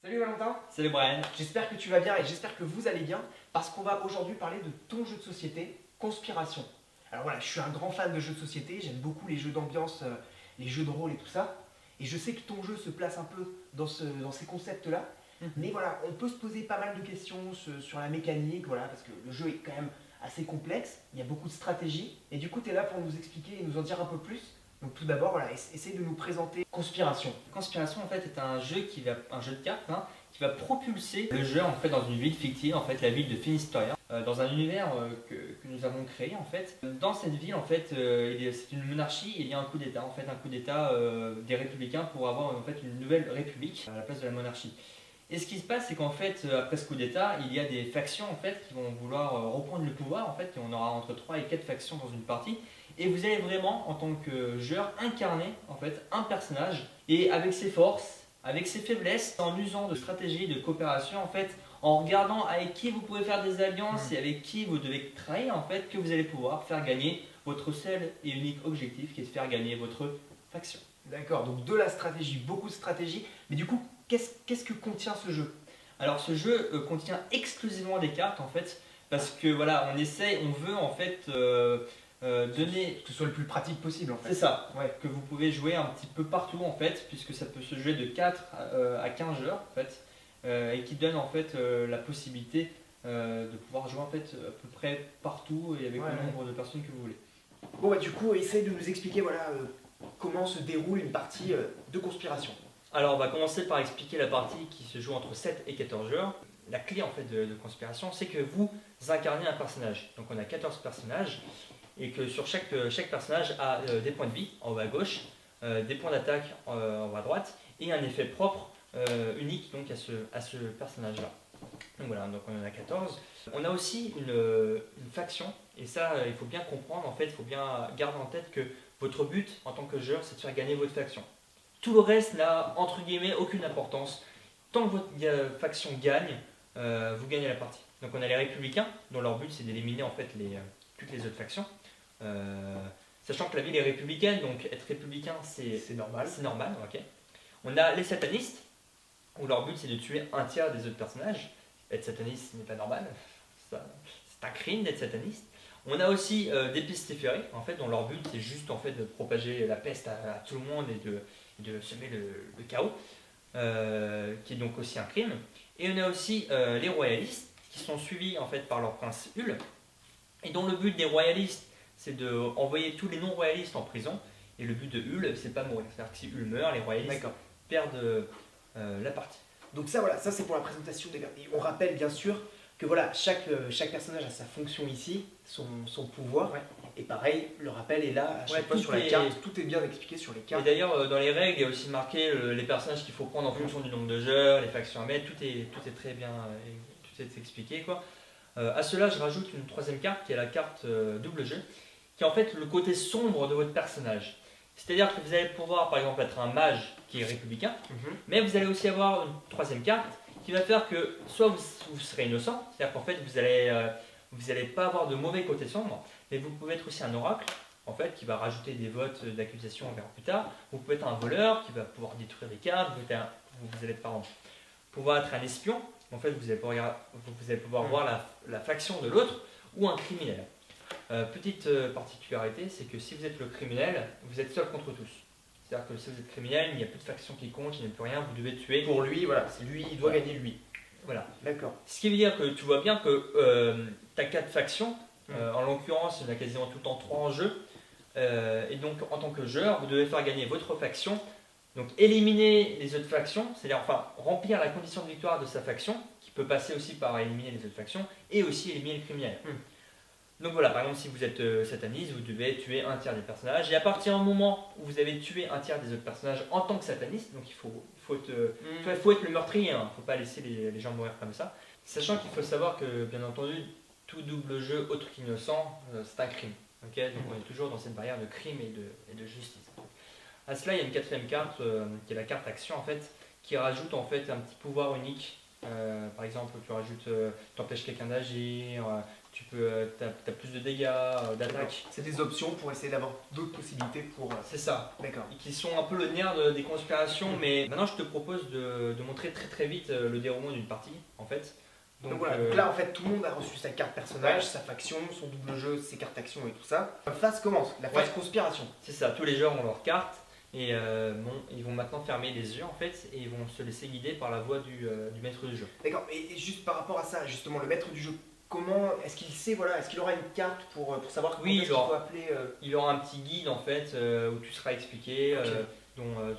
Salut Valentin, Salut Brian. j'espère que tu vas bien et j'espère que vous allez bien parce qu'on va aujourd'hui parler de ton jeu de société, Conspiration. Alors voilà, je suis un grand fan de jeux de société, j'aime beaucoup les jeux d'ambiance, les jeux de rôle et tout ça. Et je sais que ton jeu se place un peu dans ces concepts-là. Mais voilà, on peut se poser pas mal de questions sur la mécanique, voilà, parce que le jeu est quand même assez complexe, il y a beaucoup de stratégies. Et du coup, tu es là pour nous expliquer et nous en dire un peu plus. Donc tout d'abord, voilà, essaye de nous présenter Conspiration. Conspiration en fait est un jeu de cartes qui va propulser le jeu en fait dans une ville fictive, en fait la ville de Finisterre, dans un univers que nous avons créé en fait. Dans cette ville en fait, c'est une monarchie et il y a un coup d'État, en fait un coup d'État des républicains pour avoir en fait une nouvelle république à la place de la monarchie. Et ce qui se passe, c'est qu'en fait, après ce coup d'État, il y a des factions en fait qui vont vouloir reprendre le pouvoir en fait, et on aura entre 3 et 4 factions dans une partie. Et vous allez vraiment, en tant que joueur, incarner en fait un personnage et avec ses forces, avec ses faiblesses, en usant de stratégies de coopération en fait, en regardant avec qui vous pouvez faire des alliances et avec qui vous devez trahir en fait, que vous allez pouvoir faire gagner votre seul et unique objectif, qui est de faire gagner votre faction. D'accord, donc de la stratégie, beaucoup de stratégie. Mais du coup, qu'est-ce que contient ce jeu? Alors ce jeu contient exclusivement des cartes en fait, parce que voilà, on veut en fait donner. Que ce soit le plus pratique possible en fait. C'est ça, Ouais. que vous pouvez jouer un petit peu partout en fait, puisque ça peut se jouer de 4 à 15 joueurs en fait, et qui donne en fait la possibilité de pouvoir jouer en fait à peu près partout et avec Ouais, le nombre de personnes que vous voulez. Bon bah du coup, essaye de nous expliquer voilà, comment se déroule une partie de Conspiration. Alors on va commencer par expliquer la partie qui se joue entre 7 et 14 joueurs. La clé en fait de Conspiration, c'est que vous incarnez un personnage. Donc on a 14 personnages et que sur chaque personnage a des points de vie en haut à gauche, des points d'attaque en haut à droite et un effet propre unique donc à ce personnage-là. Donc voilà, donc on en a 14. On a aussi une faction, et ça il faut bien comprendre, en fait, il faut bien garder en tête que votre but en tant que joueur, c'est de faire gagner votre faction. Tout le reste n'a entre guillemets aucune importance. Tant que votre faction gagne, vous gagnez la partie. Donc on a les républicains, dont leur but c'est d'éliminer en fait toutes les autres factions. Sachant que la ville est républicaine, donc être républicain C'est normal. c'est normal, ok. On a les satanistes, où leur but c'est de tuer un tiers des autres personnages. Être sataniste ce n'est pas normal, c'est un crime d'être sataniste. On a aussi des pestiférés, en fait, dont leur but c'est juste en fait de propager la peste à tout le monde et de semer le chaos, qui est donc aussi un crime. Et on a aussi les royalistes, qui sont suivis en fait par leur prince Hull, et dont le but des royalistes c'est d'envoyer tous les non-royalistes en prison. Et le but de Hull, c'est pas mourir. C'est-à-dire que si Hull meurt, les royalistes perdent la partie. Donc ça voilà, ça c'est pour la présentation des cartes. Et on rappelle bien sûr que voilà, chaque personnage a sa fonction ici, son pouvoir. Ouais. Et pareil, le rappel est là à chaque Ouais, fois tout sur la est- carte, tout est bien expliqué sur les Et cartes. d'ailleurs, dans les règles, il y a aussi marqué les personnages qu'il faut prendre en fonction du nombre de joueurs, les factions à mettre, tout est très bien tout est expliqué, quoi. À cela, je rajoute une troisième carte qui est la carte double jeu, qui est en fait le côté sombre de votre personnage. C'est-à-dire que vous allez pouvoir, par exemple, être un mage qui est républicain, mais vous allez aussi avoir une troisième carte qui va faire que soit vous serez innocent, c'est-à-dire qu'en fait vous allez pas avoir de mauvais côté sombre, mais vous pouvez être aussi un oracle, en fait, qui va rajouter des votes d'accusation vers plus tard. Vous pouvez être un voleur qui va pouvoir détruire des cartes, vous allez pouvoir être un espion, en fait vous allez pouvoir voir la faction de l'autre, ou un criminel. Petite particularité, c'est que si vous êtes le criminel, vous êtes seul contre tous. C'est-à-dire que si vous êtes criminel, il n'y a plus de faction qui compte, il n'y a plus rien, vous devez tuer. Pour lui, voilà, c'est lui, il doit gagner lui. Voilà. D'accord. Ce qui veut dire que tu vois bien que tu as 4 factions, en l'occurrence il y en a quasiment tout le temps 3 en jeu, et donc en tant que joueur, vous devez faire gagner votre faction, donc éliminer les autres factions, c'est-à-dire enfin remplir la condition de victoire de sa faction, qui peut passer aussi par éliminer les autres factions, et aussi éliminer le criminel. Donc voilà, par exemple, si vous êtes sataniste, vous devez tuer un tiers des personnages. Et à partir du moment où vous avez tué un tiers des autres personnages en tant que sataniste, donc il faut être le meurtrier, il ne faut pas laisser les gens mourir comme ça. Sachant qu'il faut savoir que, bien entendu, tout double jeu autre qu'innocent, c'est un crime. Okay, donc on est toujours dans cette barrière de crime et de justice. À cela, il y a une quatrième carte, qui est la carte action, en fait, qui rajoute en fait un petit pouvoir unique. Par exemple, tu empêches quelqu'un d'agir, t'as plus de dégâts, d'attaques. C'est des options pour essayer d'avoir d'autres possibilités pour. C'est ça. D'accord. Et qui sont un peu le nerf des conspirations. Mais maintenant, je te propose de montrer très très vite le déroulement d'une partie, en fait. Donc voilà, donc là en fait tout le monde a reçu sa carte personnage, sa faction, son double jeu, ses cartes actions et tout ça. La phase commence, la phase conspiration. C'est ça, tous les joueurs ont leurs cartes et ils vont maintenant fermer les yeux en fait et ils vont se laisser guider par la voix du maître du jeu. D'accord, et juste par rapport à ça, justement, le maître du jeu, comment est-ce qu'il sait, voilà, est-ce qu'il aura une carte pour savoir comment il faut appeler Il aura un petit guide en fait où tu seras expliqué.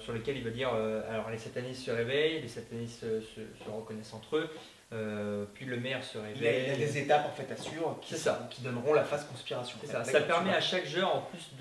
Sur lequel il va dire alors les satanistes se réveillent, les satanistes se reconnaissent entre eux, puis le maire se réveille. Il a des étapes en fait à suivre qui donneront la phase conspiration. C'est ça. Ça permet à chaque joueur en plus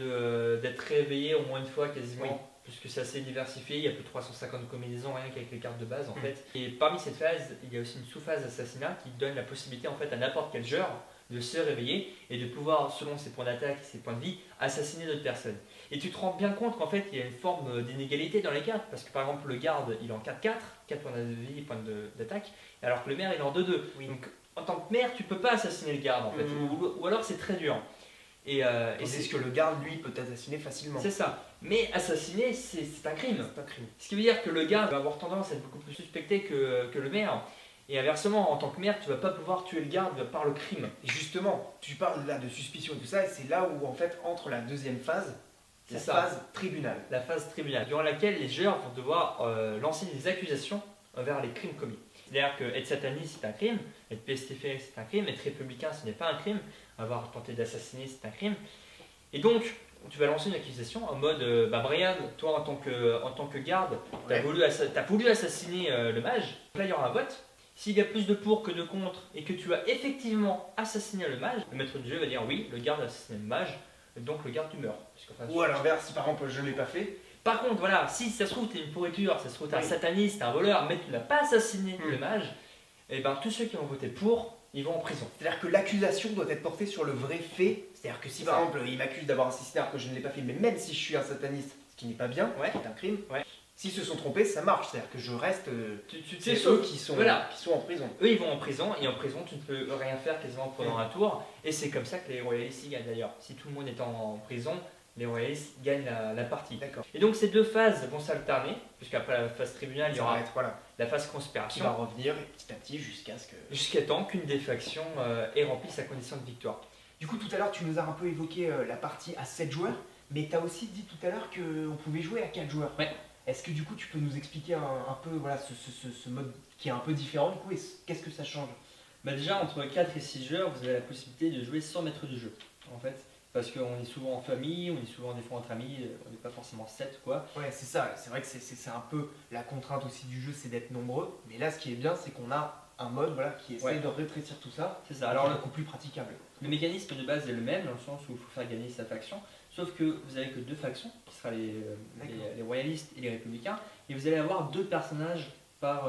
d'être réveillé au moins une fois quasiment, puisque c'est assez diversifié, il y a plus de 350 combinaisons rien qu'avec les cartes de base en fait. Et parmi cette phase, il y a aussi une sous-phase assassinat qui donne la possibilité en fait à n'importe quel joueur de se réveiller et de pouvoir, selon ses points d'attaque et ses points de vie, assassiner d'autres personnes. Et tu te rends bien compte qu'en fait il y a une forme d'inégalité dans les cartes, parce que par exemple le garde il est en 4-4, 4 points de vie et points d'attaque, alors que le maire il est en 2-2. Oui. Donc en tant que maire tu peux pas assassiner le garde en fait, ou alors c'est très dur. Et c'est ce que le garde lui peut assassiner facilement. C'est ça. Mais assassiner c'est un crime. C'est un crime. Ce qui veut dire que le garde va avoir tendance à être beaucoup plus suspecté que le maire. Et inversement, en tant que maire, tu vas pas pouvoir tuer le garde par le crime. Et justement, tu parles là de suspicion et tout ça, et c'est là où en fait entre la deuxième phase, la phase tribunal. La phase tribunal, durant laquelle les joueurs vont devoir lancer des accusations envers les crimes commis. C'est-à-dire que être sataniste c'est un crime, être pestiféré c'est un crime, être républicain ce n'est pas un crime, avoir tenté d'assassiner c'est un crime. Et donc, tu vas lancer une accusation en mode Brian, toi en tant que garde, tu as voulu assassiner le mage. Là il y aura un vote. S'il y a plus de pour que de contre et que tu as effectivement assassiné le mage, le maître du jeu va dire oui, le garde a assassiné le mage, donc le garde tu meurs. Ou à l'inverse, si par exemple je ne l'ai pas fait. Par contre, voilà, si ça se trouve tu es une pourriture, ça se trouve tu es un sataniste, un voleur, mais tu n'as pas assassiné le mage, et ben tous ceux qui ont voté pour, ils vont en prison. C'est-à-dire que l'accusation doit être portée sur le vrai fait. C'est-à-dire que si par exemple il m'accuse d'avoir assassiné alors que je ne l'ai pas fait, mais même si je suis un sataniste, ce qui n'est pas bien, c'est un crime. S'ils se sont trompés, ça marche, c'est-à-dire que je reste. C'est eux qui sont en prison. Eux ils vont en prison, et en prison tu ne peux rien faire quasiment pendant un tour, et c'est comme ça que les royalistes gagnent d'ailleurs. Si tout le monde est en prison, les royalistes gagnent la partie. Et donc ces deux phases vont s'alterner, puisqu'après la phase tribunal, il y aura la phase conspiration. Qui va revenir petit à petit jusqu'à temps qu'une des factions ait rempli sa condition de victoire. Du coup, tout à l'heure, tu nous as un peu évoqué la partie à 7 joueurs, mais tu as aussi dit tout à l'heure qu'on pouvait jouer à 4 joueurs. Ouais. Est-ce que du coup tu peux nous expliquer un peu voilà, ce mode qui est un peu différent du coup, et qu'est-ce que ça change? Déjà entre 4 et 6 joueurs vous avez la possibilité de jouer sans maître du jeu en fait, parce qu'on est souvent en famille, on est souvent des fois entre amis, on n'est pas forcément 7 quoi. Ouais c'est ça, c'est vrai que c'est un peu la contrainte aussi du jeu, c'est d'être nombreux, mais là ce qui est bien c'est qu'on a un mode qui essaie de rétrécir tout ça. C'est ça. Alors beaucoup plus praticable. Le mécanisme de base est le même dans le sens où il faut faire gagner sa faction, sauf que vous avez que 2 factions, qui sera les royalistes et les républicains, et vous allez avoir 2 personnages par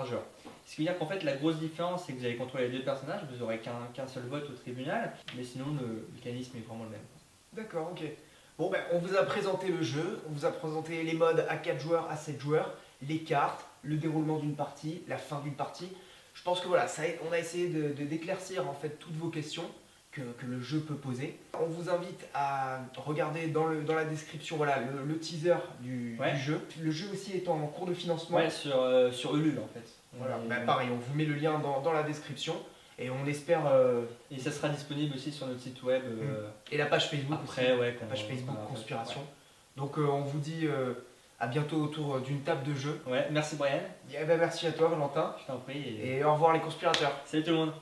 joueur. Ce qui veut dire qu'en fait la grosse différence c'est que vous allez contrôler les 2 personnages, vous n'aurez qu'un seul vote au tribunal, mais sinon le mécanisme est vraiment le même. D'accord, ok. Bon on vous a présenté le jeu, on vous a présenté les modes à 4 joueurs, à 7 joueurs, les cartes, le déroulement d'une partie, la fin d'une partie. Je pense que voilà, on a essayé d'éclaircir en fait toutes vos questions que le jeu peut poser. On vous invite à regarder dans la description le teaser du jeu. Le jeu aussi est en cours de financement. Ouais, sur Ulule en fait. Voilà, pareil, on vous met le lien dans la description et on espère. Et ça sera disponible aussi sur notre site web. Et la page Facebook après, aussi. La page Facebook Conspiration. Donc on vous dit à bientôt autour d'une table de jeu. Ouais, merci Brian. Merci à toi Valentin. Je t'en prie. Et au revoir les conspirateurs. Salut tout le monde.